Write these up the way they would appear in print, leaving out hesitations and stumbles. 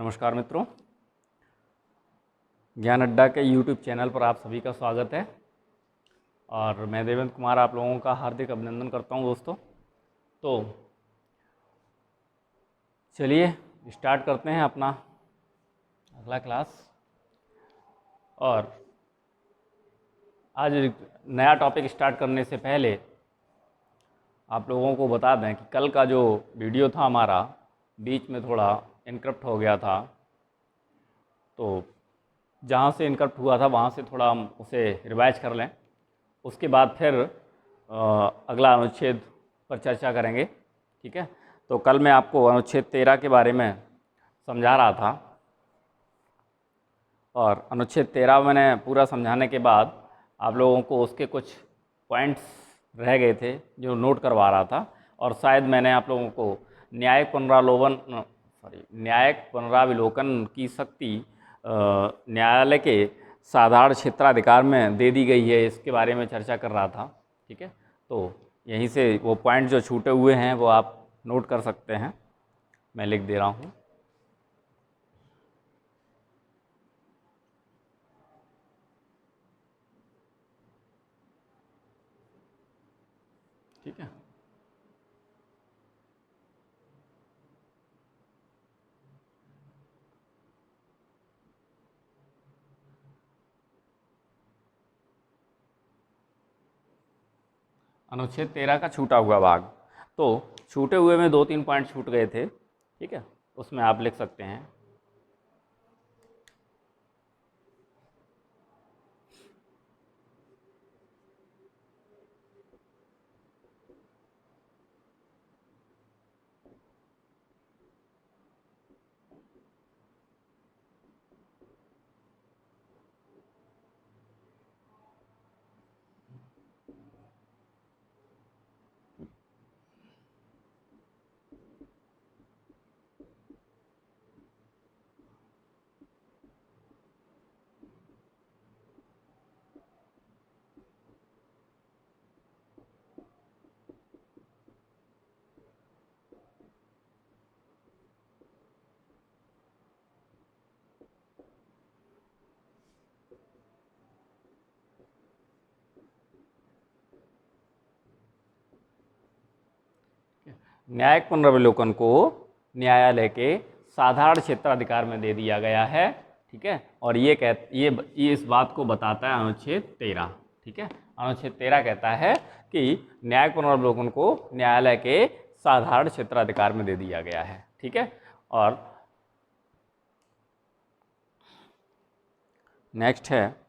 नमस्कार मित्रों, ज्ञान अड्डा के YouTube चैनल पर आप सभी का स्वागत है। और मैं देवेंद्र कुमार आप लोगों का हार्दिक अभिनंदन करता हूं दोस्तों। तो चलिए स्टार्ट करते हैं अपना अगला क्लास। और आज नया टॉपिक स्टार्ट करने से पहले आप लोगों को बता दें कि कल का जो वीडियो था हमारा बीच में थोड़ा इनकरप्ट हो गया था। तो जहाँ से इनकरप्ट हुआ था वहाँ से थोड़ा हम उसे रिवाइज कर लें, उसके बाद फिर अगला अनुच्छेद पर चर्चा करेंगे। ठीक है, तो कल मैं आपको अनुच्छेद 13 के बारे में समझा रहा था और अनुच्छेद 13 मैंने पूरा समझाने के बाद आप लोगों को उसके कुछ पॉइंट्स रह गए थे जो नोट करवा रहा था। और शायद मैंने आप लोगों को न्यायिक पुनरावलोकन की शक्ति न्यायालय के साधारण क्षेत्राधिकार में दे दी गई है, इसके बारे में चर्चा कर रहा था। ठीक है, तो यहीं से वो पॉइंट जो छूटे हुए हैं वो आप नोट कर सकते हैं, मैं लिख दे रहा हूँ। ठीक है, अनुच्छेद 13 का छूटा हुआ भाग। तो छूटे हुए में 2-3 पॉइंट छूट गए थे। ठीक है, उसमें आप लिख सकते हैं। न्यायिक पुनरावलोकन को न्यायालय के साधारण क्षेत्राधिकार में दे दिया गया है। ठीक है, और ये इस बात को बताता है अनुच्छेद 13। ठीक है, अनुच्छेद 13 कहता है कि न्यायिक पुनरावलोकन को न्यायालय के साधारण क्षेत्राधिकार में दे दिया गया है। ठीक है, और नेक्स्ट है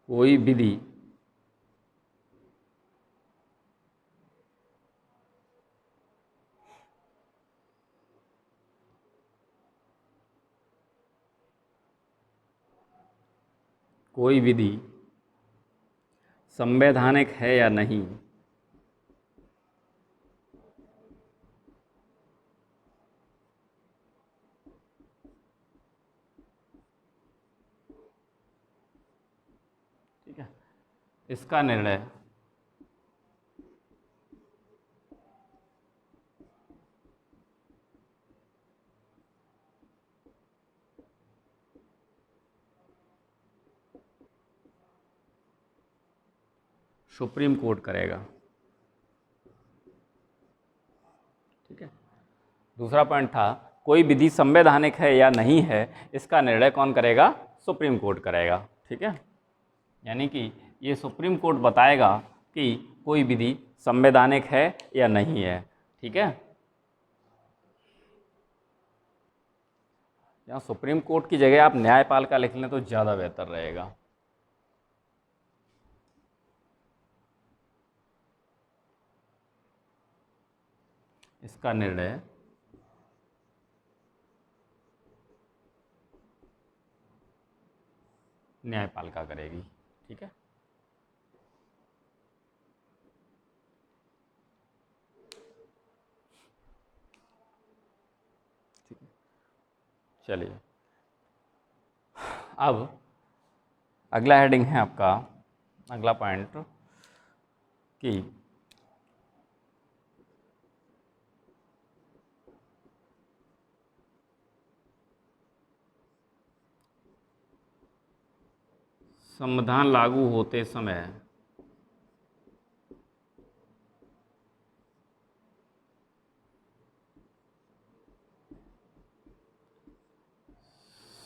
कोई विधि संवैधानिक है या नहीं, ठीक है, इसका निर्णय सुप्रीम कोर्ट करेगा। ठीक है, दूसरा पॉइंट था कोई विधि संवैधानिक है या नहीं है, इसका निर्णय कौन करेगा? सुप्रीम कोर्ट करेगा। ठीक है, यानी कि ये सुप्रीम कोर्ट बताएगा कि कोई विधि संवैधानिक है या नहीं है। ठीक है, यहाँ सुप्रीम कोर्ट की जगह आप न्यायपालिका लिख लें तो ज़्यादा बेहतर रहेगा। इसका निर्णय न्यायपालिका करेगी। ठीक है, चलिए अब अगला हेडिंग है आपका अगला पॉइंट कि संविधान लागू होते समय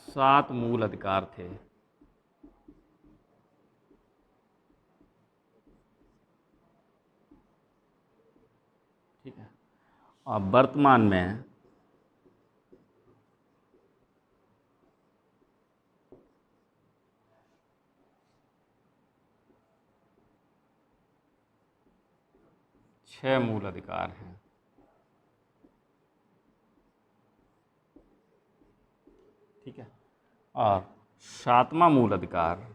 सात मूल अधिकार थे। ठीक है। और वर्तमान में छह मूल अधिकार हैं। ठीक है। और सातवां मूल अधिकार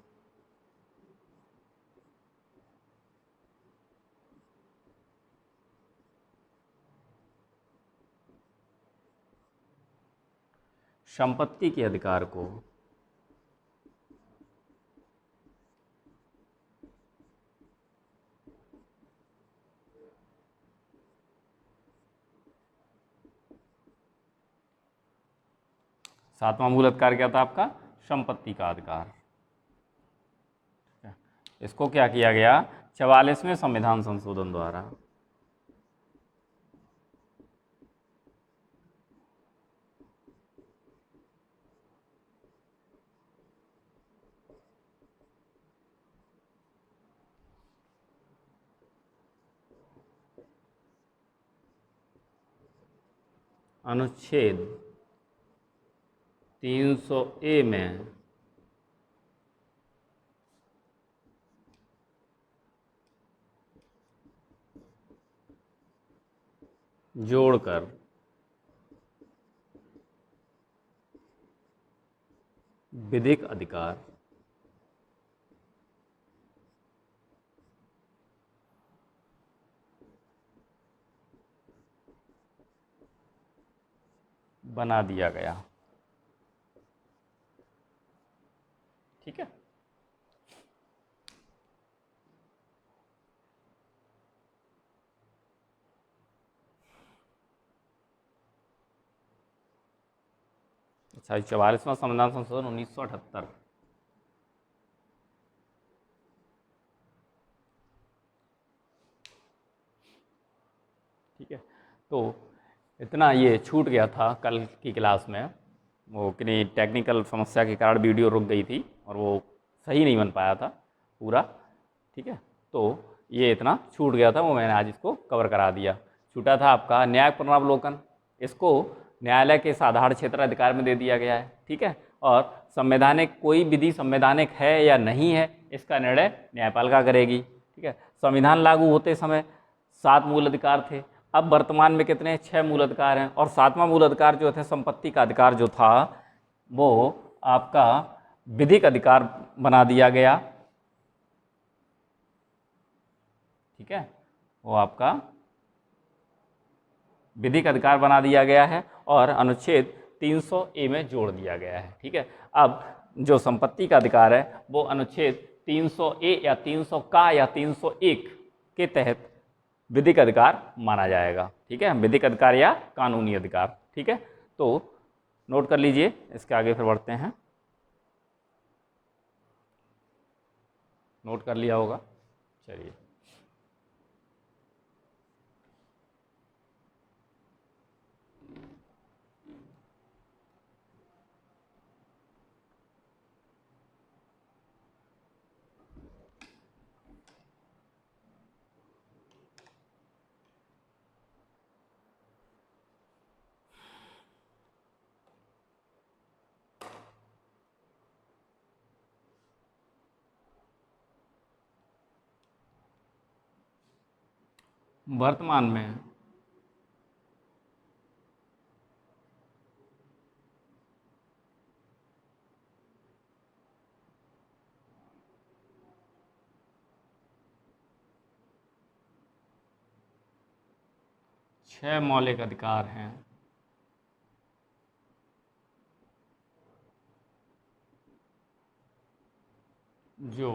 संपत्ति के अधिकार को सातवां मूल अधिकार क्या था आपका? संपत्ति का अधिकार। ठीक है। इसको क्या किया गया 44वें संविधान संशोधन द्वारा। अनुच्छेद 300A में जोड़कर विधिक अधिकार बना दिया गया। ठीक है। अच्छा, 44वां संविधान संशोधन 1978। ठीक है। तो इतना ये छूट गया था कल की क्लास में, वो किन्हीं टेक्निकल समस्या के कारण वीडियो रुक गई थी और वो सही नहीं बन पाया था पूरा। ठीक है। तो ये इतना छूट गया था, वो मैंने आज इसको कवर करा दिया। छूटा था आपका न्यायिक पुनरावलोकन, इसको न्यायालय के साधारण क्षेत्र अधिकार में दे दिया गया है। ठीक है। और संवैधानिक कोई विधि संवैधानिक है या नहीं है, इसका निर्णय न्यायपालिका करेगी। ठीक है। संविधान लागू होते समय 7 मूल अधिकार थे, अब वर्तमान में कितने? 6 मूल अधिकार हैं। और 7वां मूल अधिकार जो थे, संपत्ति का अधिकार जो था, वो आपका विधिक अधिकार बना दिया गया। ठीक है। वो आपका विधिक अधिकार बना दिया गया है और अनुच्छेद 300A में जोड़ दिया गया है। ठीक है। अब जो संपत्ति का अधिकार है वो अनुच्छेद 300A या 300 का या 301 के तहत विधिक अधिकार माना जाएगा। ठीक है। विधिक अधिकार या कानूनी अधिकार। ठीक है। तो नोट कर लीजिए, इसके आगे फिर बढ़ते हैं। नोट कर लिया होगा, चलिए। वर्तमान में छह मौलिक अधिकार हैं जो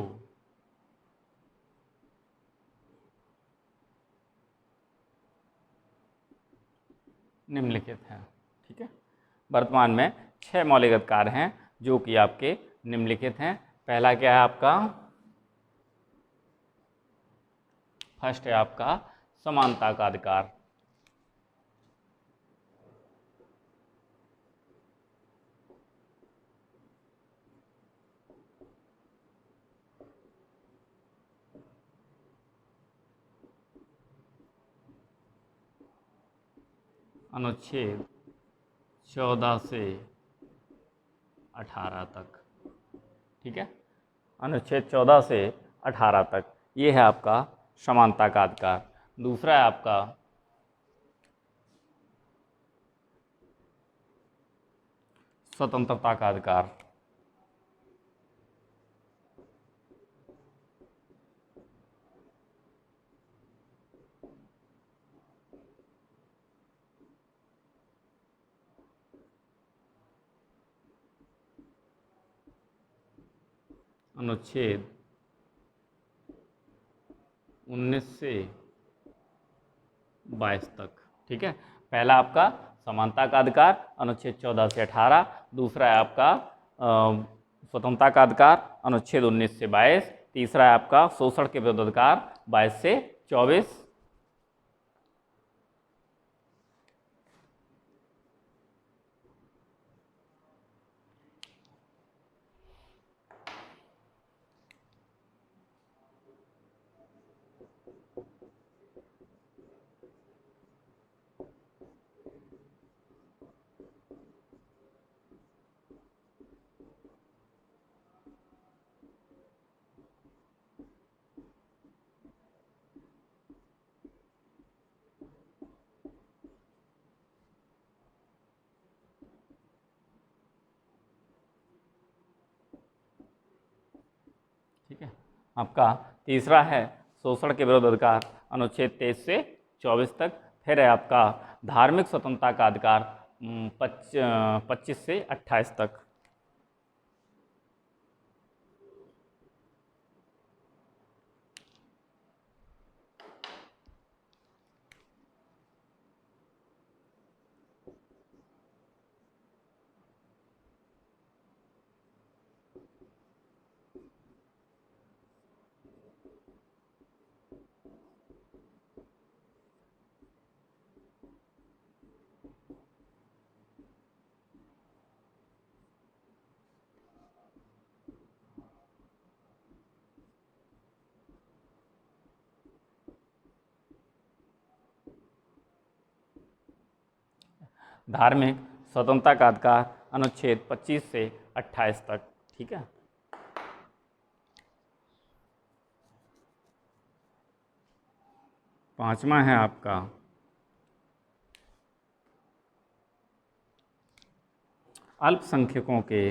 निम्नलिखित हैं। ठीक है, वर्तमान में 6 मौलिक अधिकार हैं जो कि आपके निम्नलिखित हैं। पहला क्या है आपका? फर्स्ट है आपका समानता का अधिकार। अनुच्छेद 14 से 18 तक। ठीक है, अनुच्छेद 14 से 18 तक ये है आपका समानता का अधिकार। दूसरा है आपका स्वतंत्रता का अधिकार। अनुच्छेद 19 से 22 तक। ठीक है, पहला आपका समानता का अधिकार अनुच्छेद 14 से 18। दूसरा है आपका स्वतंत्रता का अधिकार अनुच्छेद 19 से 22। तीसरा है आपका शोषण के विरुद्ध अधिकार 22 से 24। ठीक है, आपका तीसरा है शोषण के विरुद्ध अधिकार अनुच्छेद 23 से 24 तक। फिर है आपका धार्मिक स्वतंत्रता का अधिकार 25 से 28 तक। धार्मिक स्वतंत्रता का अधिकार अनुच्छेद 25 से 28 तक। ठीक है, पांचवा है आपका अल्पसंख्यकों के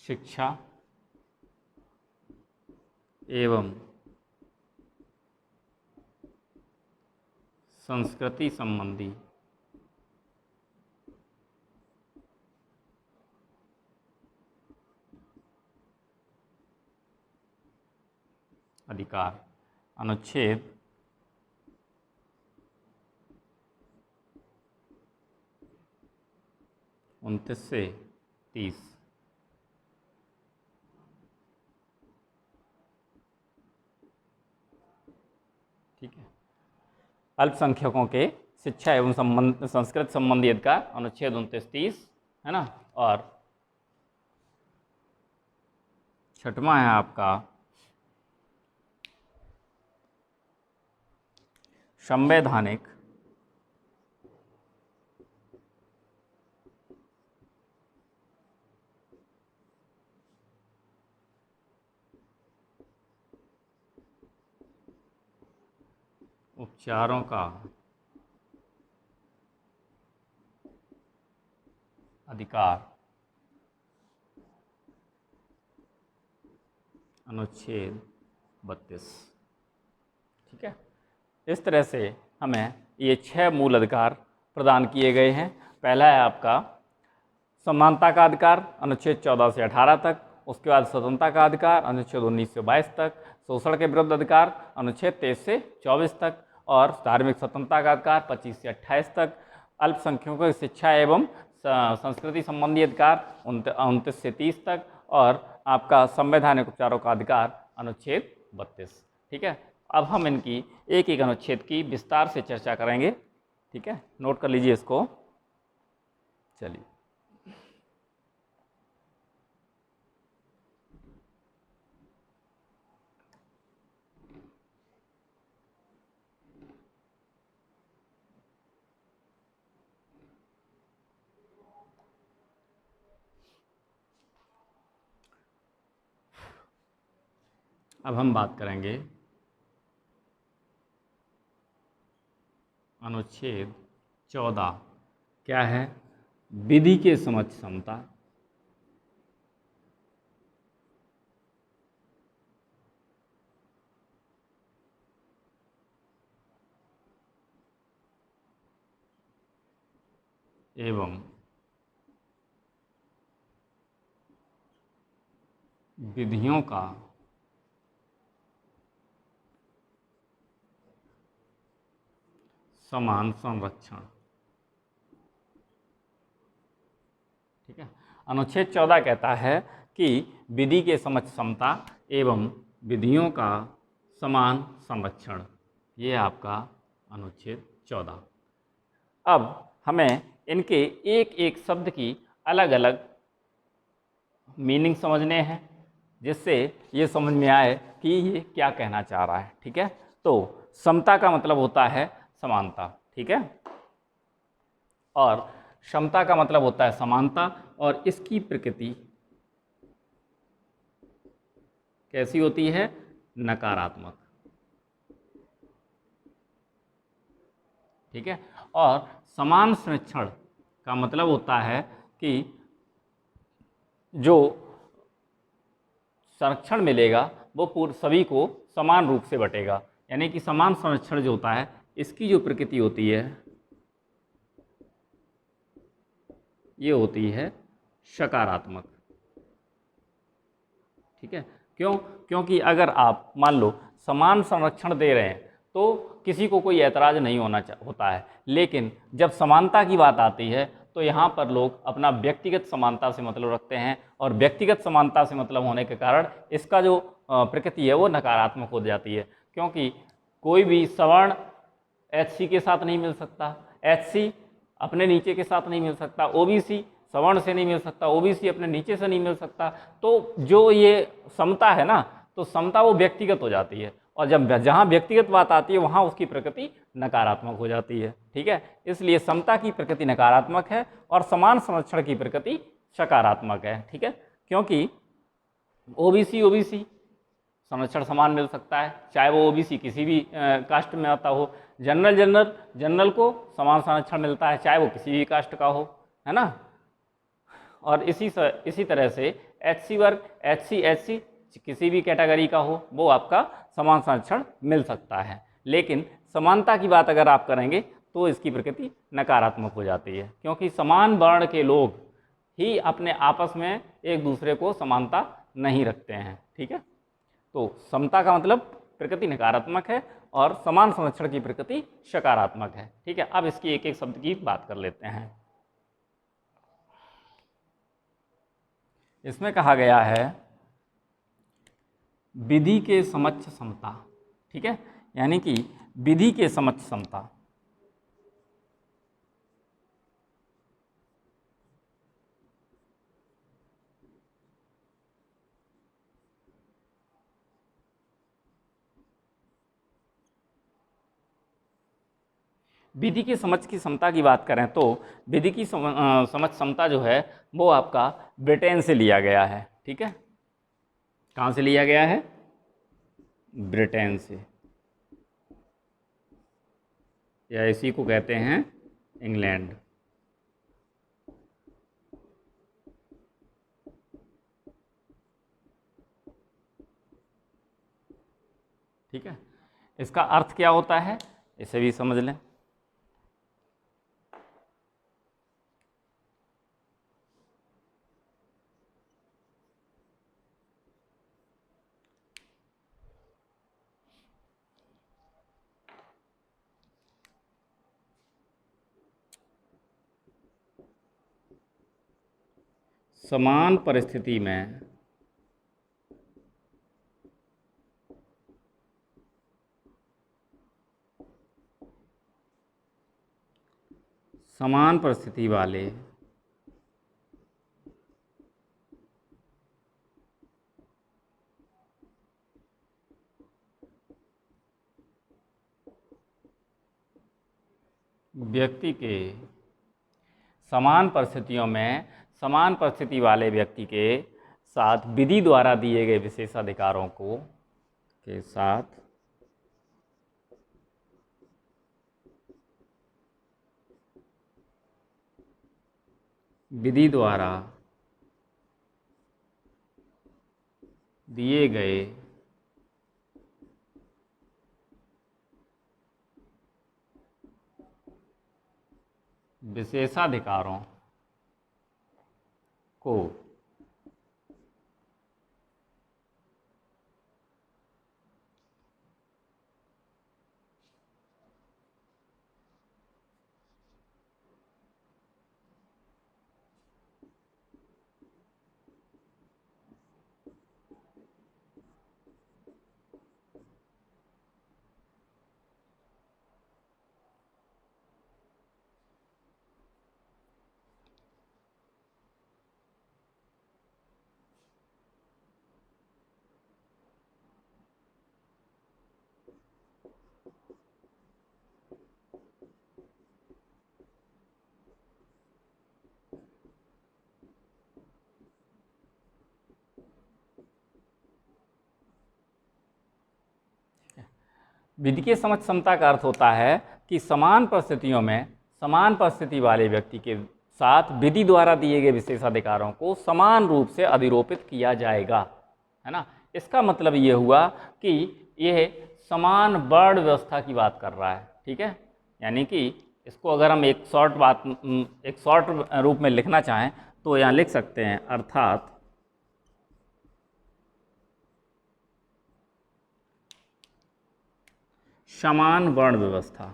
शिक्षा एवं संस्कृति संबंधी अधिकार अनुच्छेद 29 से 30। ठीक है, अल्पसंख्यकों के शिक्षा एवं संस्कृत संबंधी अधिकार अनुच्छेद 29-30 है ना। और छठवां है आपका संवैधानिक उपचारों का अधिकार अनुच्छेद 32। ठीक है, इस तरह से हमें ये 6 मूल अधिकार प्रदान किए गए हैं। पहला है आपका समानता का अधिकार अनुच्छेद 14 से 18 तक, उसके बाद स्वतंत्रता का अधिकार अनुच्छेद 19 से 22 तक, शोषण के विरुद्ध अधिकार अनुच्छेद 23 से 24 तक, और धार्मिक स्वतंत्रता का अधिकार 25 से 28 तक, अल्पसंख्यकों की शिक्षा एवं संस्कृति संबंधी अधिकार 29 से 30 तक, और आपका संवैधानिक उपचारों का अधिकार अनुच्छेद 32। ठीक है, अब हम इनकी एक एक अनुच्छेद की विस्तार से चर्चा करेंगे। ठीक है, नोट कर लीजिए इसको। चलिए, अब हम बात करेंगे अनुच्छेद 14। क्या है? विधि के समक्ष समता। एवं विधियों का समान संरक्षण। ठीक है, अनुच्छेद 14 कहता है कि विधि के समक्ष समता एवं विधियों का समान संरक्षण, ये आपका अनुच्छेद 14। अब हमें इनके एक एक शब्द की अलग अलग मीनिंग समझने हैं, जिससे ये समझ में आए कि ये क्या कहना चाह रहा है। ठीक है, तो समता का मतलब होता है समानता। ठीक है, और समता का मतलब होता है समानता, और इसकी प्रकृति कैसी होती है? नकारात्मक। ठीक है, और समान संरक्षण का मतलब होता है कि जो संरक्षण मिलेगा वो सभी को समान रूप से बटेगा। यानी कि समान संरक्षण जो होता है, इसकी जो प्रकृति होती है ये होती है सकारात्मक। ठीक है, क्यों? क्योंकि अगर आप मान लो समान संरक्षण दे रहे हैं तो किसी को कोई ऐतराज नहीं होता है, लेकिन जब समानता की बात आती है तो यहाँ पर लोग अपना व्यक्तिगत समानता से मतलब रखते हैं, और व्यक्तिगत समानता से मतलब होने के कारण इसका जो प्रकृति है वो नकारात्मक हो जाती है। क्योंकि कोई भी सवर्ण एचसी के साथ नहीं मिल सकता, एचसी अपने नीचे के साथ नहीं मिल सकता, ओबीसी सवर्ण से नहीं मिल सकता, ओबीसी अपने नीचे से नहीं मिल सकता। तो जो ये समता है ना, तो समता वो व्यक्तिगत हो जाती है, और जब जहाँ व्यक्तिगत बात आती है वहाँ उसकी प्रकृति नकारात्मक हो जाती है। ठीक है, इसलिए समता की प्रकृति नकारात्मक है और समान संरक्षण की प्रकृति सकारात्मक है। ठीक है, क्योंकि ओबीसी ओबीसी संरक्षण समान मिल सकता है, चाहे वो ओबीसी किसी भी कास्ट में आता हो। जनरल जनरल जनरल को समान संरक्षण मिलता है, चाहे वो किसी भी कास्ट का हो, है ना। और इसी तरह से एचसी वर्ग एचसी एचसी किसी भी कैटेगरी का हो, वो आपका समान संरक्षण मिल सकता है। लेकिन समानता की बात अगर आप करेंगे तो इसकी प्रकृति नकारात्मक हो जाती है, क्योंकि समान वर्ण के लोग ही अपने आपस में एक दूसरे को समानता नहीं रखते हैं। ठीक है, तो समता का मतलब प्रकृति नकारात्मक है और समान संरक्षण की प्रकृति सकारात्मक है। ठीक है, अब इसकी एक एक शब्द की बात कर लेते हैं। इसमें कहा गया है विधि के समक्ष समता। ठीक है, यानी कि विधि के समक्ष समता। विधि की समझ की समता की बात करें तो विधि की समझ समता जो है वो आपका ब्रिटेन से लिया गया है। ठीक है, कहाँ से लिया गया है? ब्रिटेन से, या इसी को कहते हैं इंग्लैंड। ठीक है, इसका अर्थ क्या होता है इसे भी समझ लें। समान परिस्थिति में समान परिस्थिति वाले व्यक्ति के समान परिस्थितियों में समान परिस्थिति वाले व्यक्ति के साथ विधि द्वारा दिए गए विशेषाधिकारों को के साथ विधि द्वारा दिए गए विशेषाधिकारों को विधि के समझ क्षमता का अर्थ होता है कि समान परिस्थितियों में समान परिस्थिति वाले व्यक्ति के साथ विधि द्वारा दिए गए विशेषाधिकारों को समान रूप से अधिरोपित किया जाएगा, है ना। इसका मतलब ये हुआ कि यह समान वर्ण व्यवस्था की बात कर रहा है, ठीक है। यानी कि इसको अगर हम एक शॉर्ट रूप में लिखना चाहें तो यहाँ लिख सकते हैं, अर्थात समान वर्ण व्यवस्था।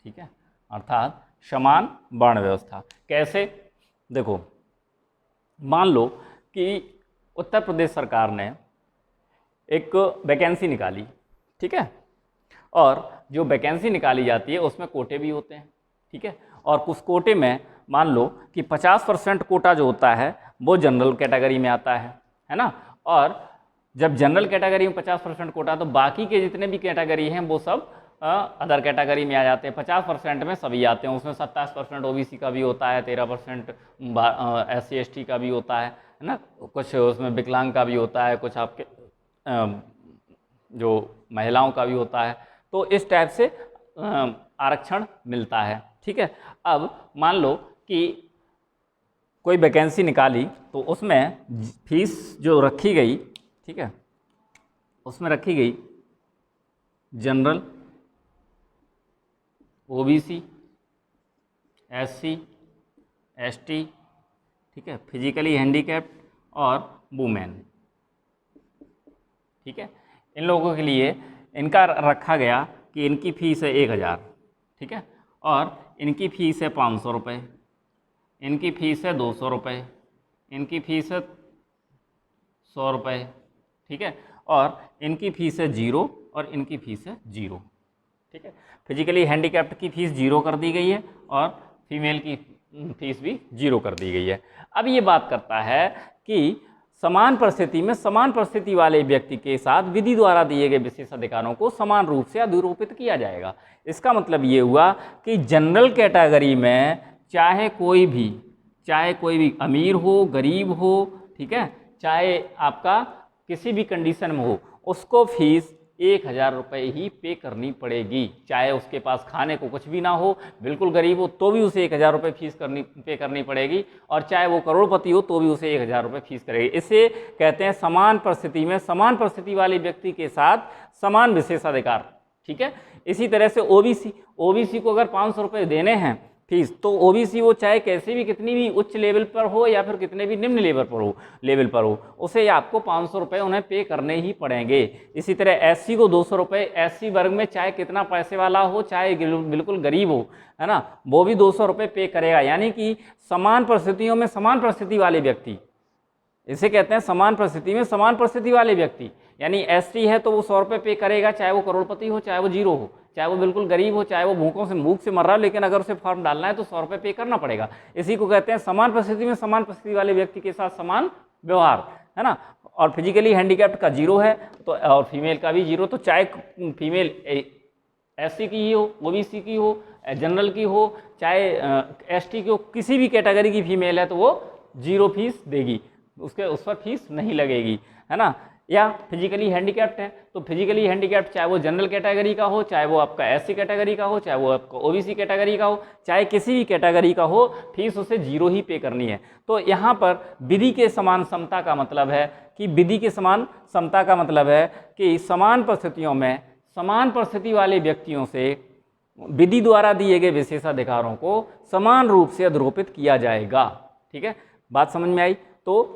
ठीक है, अर्थात समान वर्ण व्यवस्था कैसे? देखो, मान लो कि उत्तर प्रदेश सरकार ने एक वैकेंसी निकाली, ठीक है, और जो वैकेंसी निकाली जाती है उसमें कोटे भी होते हैं, ठीक है। और कुछ कोटे में मान लो कि 50% कोटा जो होता है वो जनरल कैटेगरी में आता है ना। और जब जनरल कैटेगरी में 50% कोटा तो बाकी के जितने भी कैटेगरी हैं वो सब अदर कैटेगरी में आ जाते हैं। 50% में सभी आते हैं, उसमें 27% ओबीसी का भी होता है, 13% SC ST का भी होता है ना, कुछ उसमें विकलांग का भी होता है, कुछ आपके जो महिलाओं का भी होता है। तो इस टाइप से आरक्षण मिलता है, ठीक है। अब मान लो कि कोई वैकेंसी निकाली तो उसमें फीस जो रखी गई, ठीक है, उसमें रखी गई जनरल, ओबीसी, SC ST, ठीक है, फिजिकली हैंडीकैप्ड और वुमेन, ठीक है। इन लोगों के लिए इनका रखा गया कि इनकी फ़ीस है 1000, ठीक है, और इनकी फ़ीस है 500 रुपये, इनकी फ़ीस है 200 रुपये, इनकी फ़ीस है 100 रुपये, ठीक है, और इनकी फ़ीस है 0 और इनकी फ़ीस है 0, ठीक है। फिजिकली हैंडीकैप्ड की फ़ीस 0 कर दी गई है और फीमेल की फ़ीस भी 0 कर दी गई है। अब ये बात करता है कि समान परिस्थिति में समान परिस्थिति वाले व्यक्ति के साथ विधि द्वारा दिए गए विशेष अधिकारों को समान रूप से अधिरोपित किया जाएगा। इसका मतलब ये हुआ कि जनरल कैटेगरी में चाहे कोई भी अमीर हो, गरीब हो, ठीक है, चाहे आपका किसी भी कंडीशन में हो, उसको फीस 1000 रुपये ही पे करनी पड़ेगी। चाहे उसके पास खाने को कुछ भी ना हो, बिल्कुल गरीब हो तो भी उसे 1000 रुपये फीस पे करनी पड़ेगी, और चाहे वो करोड़पति हो तो भी उसे 1000 रुपये फीस करेगी। इसे कहते हैं समान परिस्थिति में समान परिस्थिति वाले व्यक्ति के साथ समान विशेषाधिकार, ठीक है। इसी तरह से ओबीसी को अगर 500 रुपये देने हैं फीस, तो ओबीसी वो चाहे कैसे भी कितनी भी उच्च लेवल पर हो या फिर कितने भी निम्न लेवल पर हो उसे आपको 500 रुपये उन्हें पे करने ही पड़ेंगे। इसी तरह एससी को 200 रुपये, एससी वर्ग में चाहे कितना पैसे वाला हो चाहे बिल्कुल गरीब हो, है ना, वो भी 200 रुपये पे करेगा। यानी कि समान परिस्थितियों में समान परिस्थिति वाले व्यक्ति, इसे कहते हैं समान परिस्थिति में समान परिस्थिति वाले व्यक्ति, यानी एसटी है तो वो 100 रुपये पे करेगा, चाहे वो करोड़पति हो चाहे वो जीरो हो, चाहे वो बिल्कुल गरीब हो चाहे वो भूख से मर रहा हो, लेकिन अगर उसे फॉर्म डालना है तो 100 रुपये पे करना पड़ेगा। इसी को कहते हैं समान परिस्थिति में समान परिस्थिति वाले व्यक्ति के साथ समान व्यवहार, है ना। और फिजिकली हैंडीकैप्ड का 0 है तो, और फीमेल का भी 0, तो चाहे फीमेल एससी की ही हो, ओबीसी की हो, जनरल की हो, चाहे एसटी की हो, किसी भी कैटेगरी की फीमेल है तो वो 0 फीस देगी, उस पर फीस नहीं लगेगी, है ना। या फिजिकली हैंडीकैप्ड है तो फिजिकली हैंडीकैप्ड चाहे वो जनरल कैटेगरी का हो, चाहे वो आपका एससी कैटेगरी का हो, चाहे वो आपका ओबीसी कैटेगरी का हो, चाहे किसी भी कैटेगरी का हो, फीस उसे 0 ही पे करनी है। तो यहाँ पर विधि के समान समता का मतलब है कि विधि के समान समता का मतलब है कि समान परिस्थितियों में समान परिस्थिति वाले व्यक्तियों से विधि द्वारा दिए गए विशेषाधिकारों को समान रूप से अधरोपित किया जाएगा। ठीक है, बात समझ में आई। तो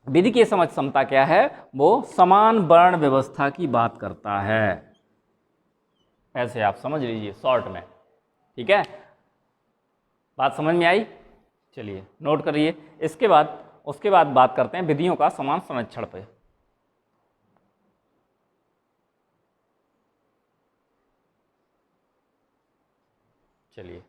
विधि की समझ समता क्या है, वो समान वर्ण व्यवस्था की बात करता है, ऐसे आप समझ लीजिए शॉर्ट में। ठीक है, बात समझ में आई, चलिए नोट करिए। उसके बाद बात करते हैं विधियों का समान संरक्षण पे। चलिए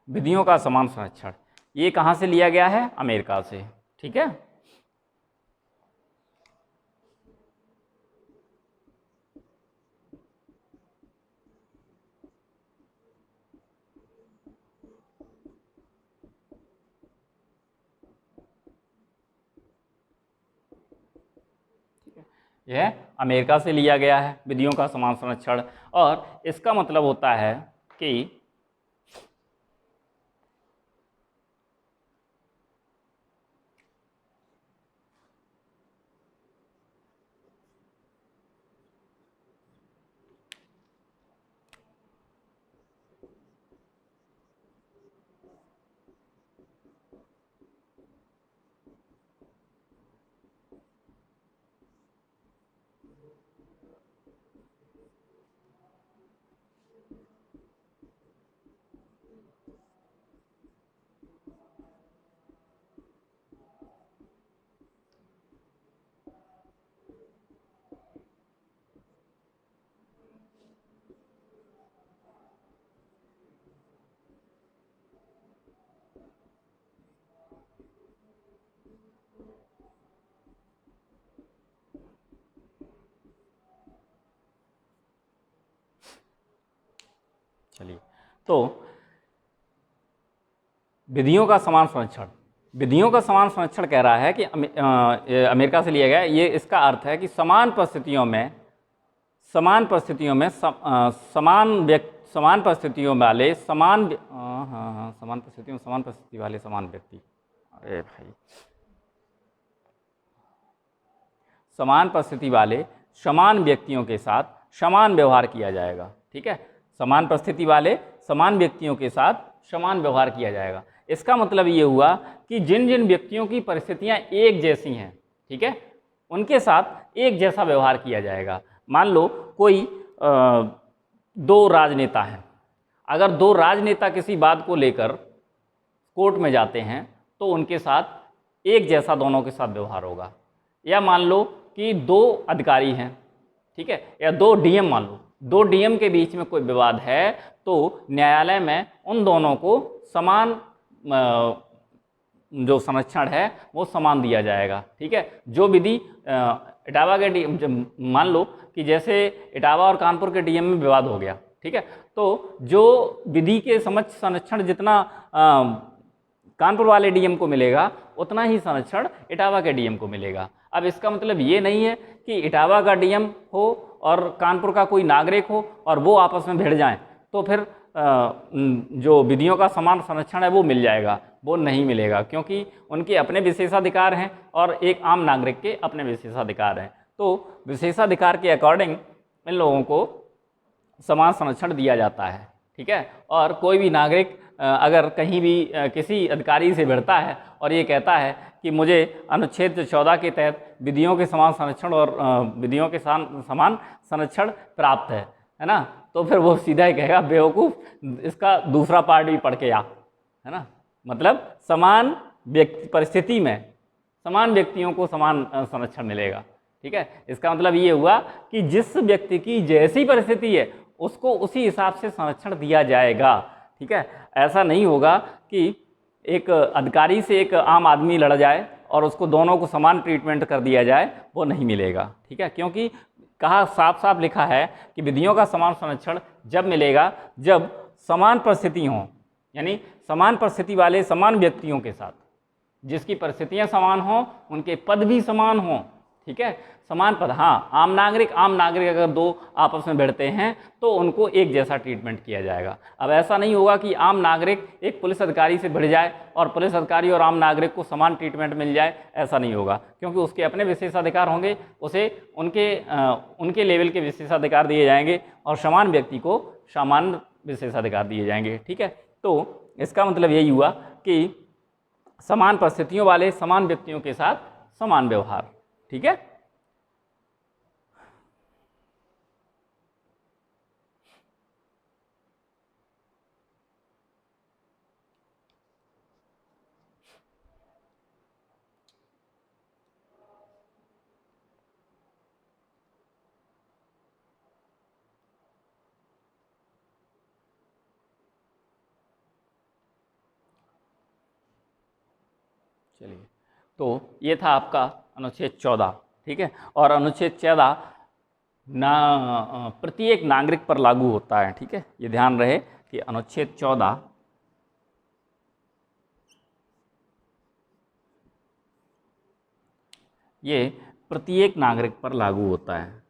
विधियों का समान संरक्षण, ये कहाँ से लिया गया है, अमेरिका से। ठीक है, यह अमेरिका से लिया गया है विधियों का समान संरक्षण। और इसका मतलब होता है कि चलिए, तो विधियों का समान संरक्षण कह रहा है कि अमेरिका से लिया गया। ये इसका अर्थ है कि समान परिस्थितियों में समान परिस्थितियों वाले समान परिस्थिति वाले समान व्यक्ति, अरे भाई, समान परिस्थिति वाले समान व्यक्तियों के साथ समान व्यवहार किया जाएगा। ठीक है, समान परिस्थिति वाले समान व्यक्तियों के साथ समान व्यवहार किया जाएगा। इसका मतलब ये हुआ कि जिन जिन व्यक्तियों की परिस्थितियां एक जैसी हैं, ठीक है, उनके साथ एक जैसा व्यवहार किया जाएगा। मान लो कोई 2 राजनेता हैं, अगर 2 राजनेता किसी बात को लेकर कोर्ट में जाते हैं तो उनके साथ एक जैसा दोनों के साथ व्यवहार होगा। या मान लो कि 2 अधिकारी हैं, ठीक है, या 2 डीएम, मान लो 2 डीएम के बीच में कोई विवाद है तो न्यायालय में उन दोनों को समान जो संरक्षण है वो समान दिया जाएगा। ठीक है, जो विधि इटावा के डीएम, मान लो कि जैसे इटावा और कानपुर के डीएम में विवाद हो गया, ठीक है। तो जो विधि के समक्ष संरक्षण जितना कानपुर वाले डीएम को मिलेगा, उतना ही संरक्षण इटावा के डीएम को मिलेगा। अब इसका मतलब ये नहीं है कि इटावा का डीएम हो और कानपुर का कोई नागरिक हो और वो आपस में भिड़ जाएं तो फिर जो विधियों का समान संरक्षण है वो मिल जाएगा, वो नहीं मिलेगा, क्योंकि उनके अपने विशेषाधिकार हैं और एक आम नागरिक के अपने विशेषाधिकार हैं। तो विशेषाधिकार के अकॉर्डिंग इन लोगों को समान संरक्षण दिया जाता है, ठीक है। और कोई भी नागरिक अगर कहीं भी किसी अधिकारी से भिड़ता है और ये कहता है कि मुझे अनुच्छेद 14 के तहत विधियों के समान संरक्षण और विधियों के समान संरक्षण प्राप्त है ना, तो फिर वो सीधा ही कहेगा बेवकूफ़, इसका दूसरा पार्ट भी पढ़ के आ, है ना। मतलब समान व्यक्ति परिस्थिति में समान व्यक्तियों को समान संरक्षण मिलेगा, ठीक है। इसका मतलब ये हुआ कि जिस व्यक्ति की जैसी परिस्थिति है उसको उसी हिसाब से संरक्षण दिया जाएगा, ठीक है। ऐसा नहीं होगा कि एक अधिकारी से एक आम आदमी लड़ जाए और उसको दोनों को समान ट्रीटमेंट कर दिया जाए, वो नहीं मिलेगा, ठीक है। क्योंकि कहा साफ साफ लिखा है कि विधियों का समान संरक्षण जब मिलेगा जब समान परिस्थिति हों, यानी समान परिस्थिति वाले समान व्यक्तियों के साथ, जिसकी परिस्थितियां समान हों उनके पद भी समान हों, ठीक है। समान पद, हाँ, आम नागरिक अगर दो आपस में भिड़ते हैं तो उनको एक जैसा ट्रीटमेंट किया जाएगा। अब ऐसा नहीं होगा कि आम नागरिक एक पुलिस अधिकारी से भिड़ जाए और पुलिस अधिकारी और आम नागरिक को समान ट्रीटमेंट मिल जाए, ऐसा नहीं होगा, क्योंकि उसके अपने विशेषाधिकार होंगे, उसे उनके लेवल के विशेषाधिकार दिए जाएंगे और समान व्यक्ति को समान विशेषाधिकार दिए जाएंगे, ठीक है। तो इसका मतलब यही हुआ कि समान परिस्थितियों वाले समान व्यक्तियों के साथ समान व्यवहार, ठीक है। चलिए, तो ये था आपका अनुच्छेद 14, ठीक है। और अनुच्छेद 14 प्रत्येक नागरिक पर लागू होता है, ठीक है। ये ध्यान रहे कि अनुच्छेद 14 ये प्रत्येक नागरिक पर लागू होता है,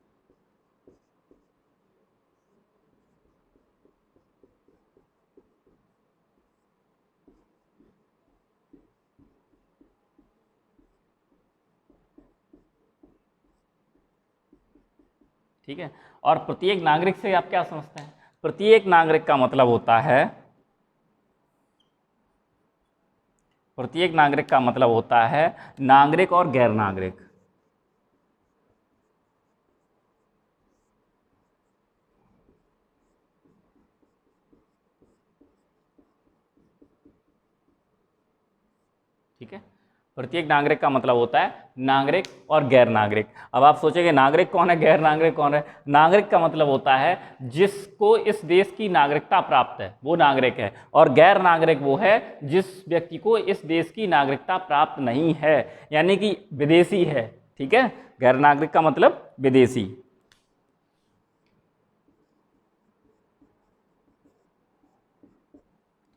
ठीक है। और प्रत्येक नागरिक से आप क्या समझते हैं? प्रत्येक नागरिक का मतलब होता है, प्रत्येक नागरिक का मतलब होता है नागरिक और गैर नागरिक, ठीक है। प्रत्येक नागरिक का मतलब होता है नागरिक और गैर नागरिक। अब आप सोचेंगे नागरिक कौन है, गैर नागरिक कौन है? नागरिक का मतलब होता है जिसको इस देश की नागरिकता प्राप्त है, वो नागरिक है, और गैर नागरिक वो है जिस व्यक्ति को इस देश की नागरिकता प्राप्त नहीं है, यानी कि विदेशी है, ठीक है। गैर नागरिक का मतलब विदेशी,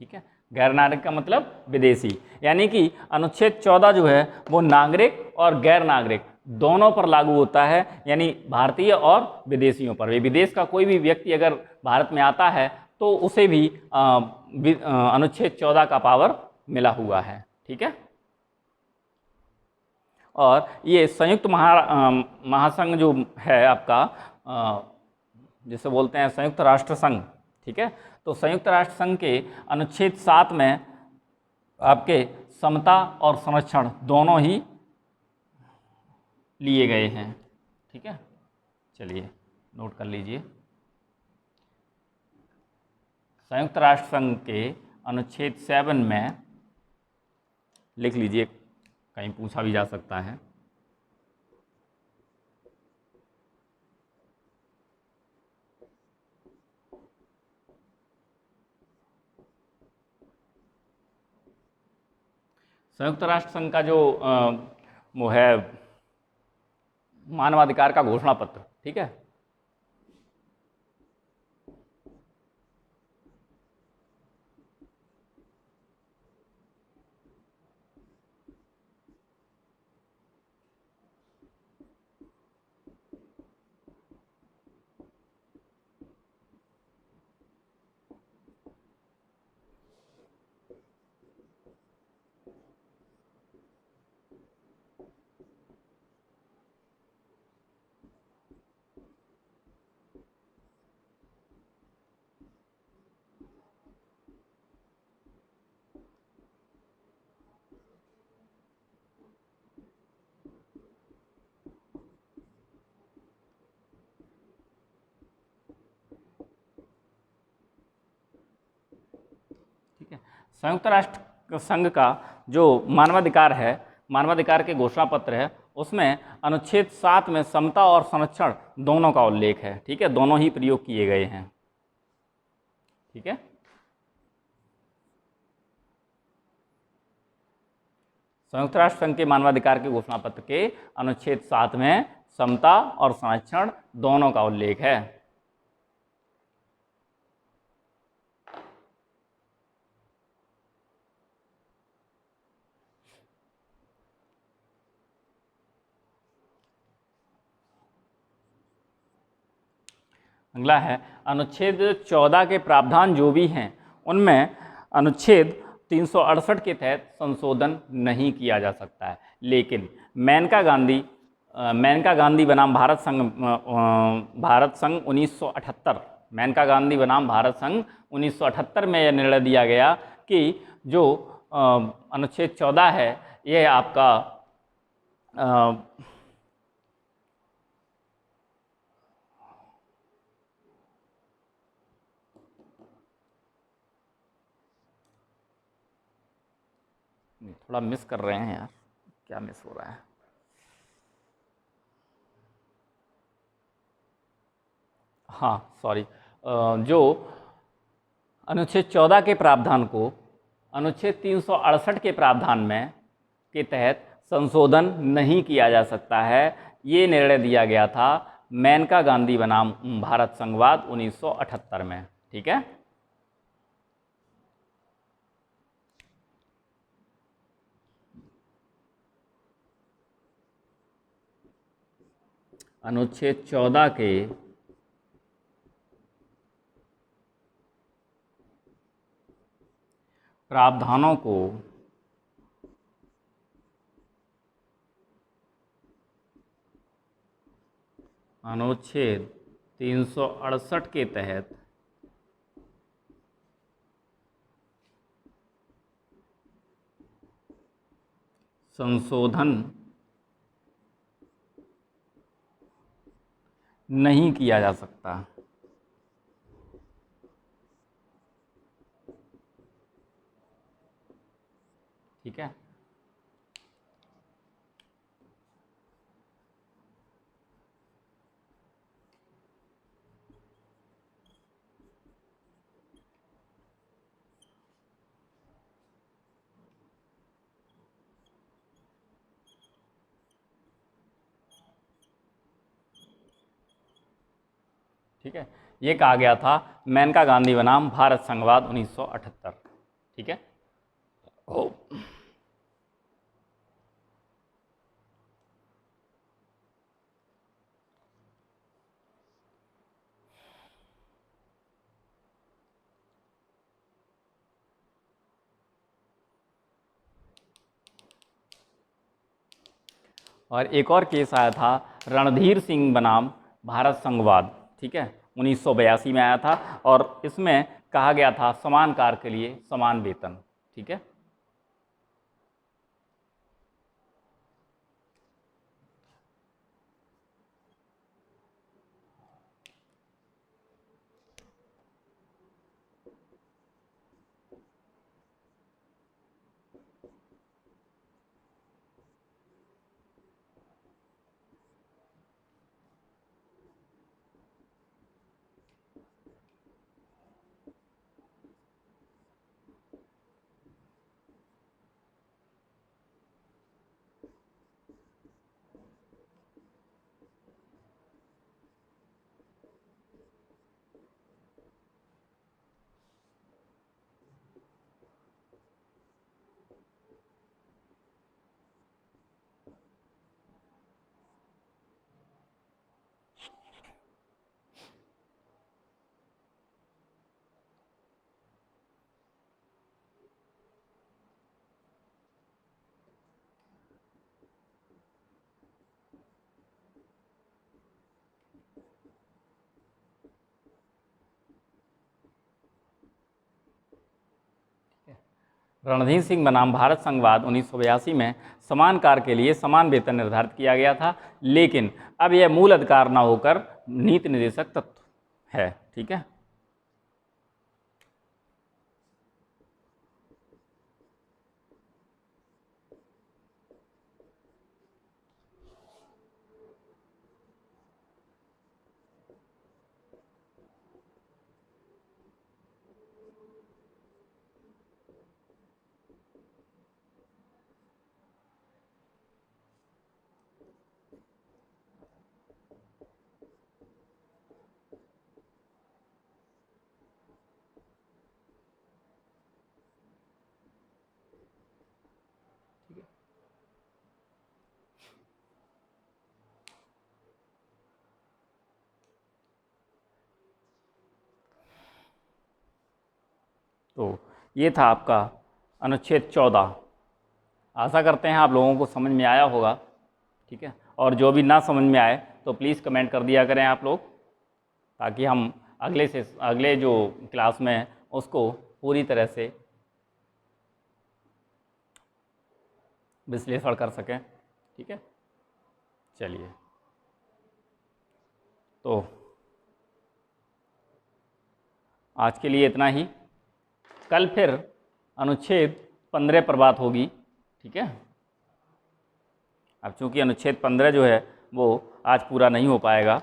ठीक है। गैर नागरिक का मतलब विदेशी, यानी कि अनुच्छेद 14 जो है वो नागरिक और गैर नागरिक दोनों पर लागू होता है, यानी भारतीय और विदेशियों पर। विदेश का कोई भी व्यक्ति अगर भारत में आता है तो उसे भी अनुच्छेद 14 का पावर मिला हुआ है, ठीक है। और ये संयुक्त महासंघ जो है आपका, जिसे बोलते हैं संयुक्त राष्ट्र संघ, ठीक है। तो संयुक्त राष्ट्र संघ के अनुच्छेद 7 में आपके समता और संरक्षण दोनों ही लिए गए हैं, ठीक है। चलिए नोट कर लीजिए, संयुक्त राष्ट्र संघ के अनुच्छेद 7 में लिख लीजिए, कहीं पूछा भी जा सकता है। संयुक्त राष्ट्र संघ का जो वो है मानवाधिकार का घोषणा पत्र, ठीक है। संयुक्त राष्ट्र संघ का जो मानवाधिकार है, मानवाधिकार के घोषणा पत्र है, उसमें अनुच्छेद 7 में समता और संरक्षण दोनों का उल्लेख है। ठीक है, दोनों ही प्रयोग किए गए हैं। ठीक है, संयुक्त राष्ट्र संघ के मानवाधिकार के घोषणा पत्र के अनुच्छेद 7 में समता और संरक्षण दोनों का उल्लेख है। अगला है अनुच्छेद 14 के प्रावधान जो भी हैं उनमें अनुच्छेद 368 के तहत संशोधन नहीं किया जा सकता है, लेकिन मेनका गांधी बनाम भारत संघ 1978, मेनका गांधी बनाम भारत संघ 1978 में यह निर्णय दिया गया कि जो अनुच्छेद 14 है यह आपका थोड़ा मिस कर रहे हैं यार, क्या मिस हो रहा है। हाँ सॉरी, जो अनुच्छेद 14 के प्रावधान को अनुच्छेद 368 के प्रावधान में के तहत संशोधन नहीं किया जा सकता है, ये निर्णय दिया गया था मेनका गांधी बनाम भारत संघवाद 1978 में। ठीक है, अनुच्छेद 14 के प्रावधानों को अनुच्छेद 368 के तहत संशोधन नहीं किया जा सकता। ठीक है, ठीक है, ये कहा गया था मेनका गांधी बनाम भारत संघवाद 1978। ठीक है, और एक और केस आया था रणधीर सिंह बनाम भारत संघवाद। ठीक है, 1982 में आया था और इसमें कहा गया था समान कार्य के लिए समान वेतन। ठीक है, रणधीर सिंह बनाम भारत संघवाद 1982 में समान कार्य के लिए समान वेतन निर्धारित किया गया था, लेकिन अब यह मूल अधिकार न होकर नीति निर्देशक तत्व है। ठीक है, तो ये था आपका अनुच्छेद 14। आशा करते हैं आप लोगों को समझ में आया होगा, ठीक है। और जो भी ना समझ में आए तो प्लीज़ कमेंट कर दिया करें आप लोग, ताकि हम अगले जो क्लास में है उसको पूरी तरह से विश्लेषण कर सकें, ठीक है। चलिए, तो आज के लिए इतना ही। कल फिर अनुच्छेद 15 पर बात होगी, ठीक है। अब चूंकि अनुच्छेद 15 जो है वो आज पूरा नहीं हो पाएगा,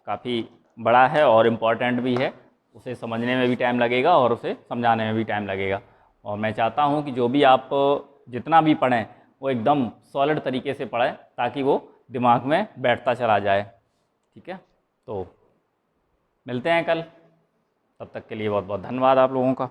काफ़ी बड़ा है और इम्पॉर्टेंट भी है, उसे समझने में भी टाइम लगेगा और उसे समझाने में भी टाइम लगेगा। और मैं चाहता हूँ कि जो भी आप जितना भी पढ़ें वो एकदम सॉलिड तरीके से पढ़ें, ताकि वो दिमाग में बैठता चला जाए, ठीक है। तो मिलते हैं कल, तब तक के लिए बहुत बहुत धन्यवाद आप लोगों का।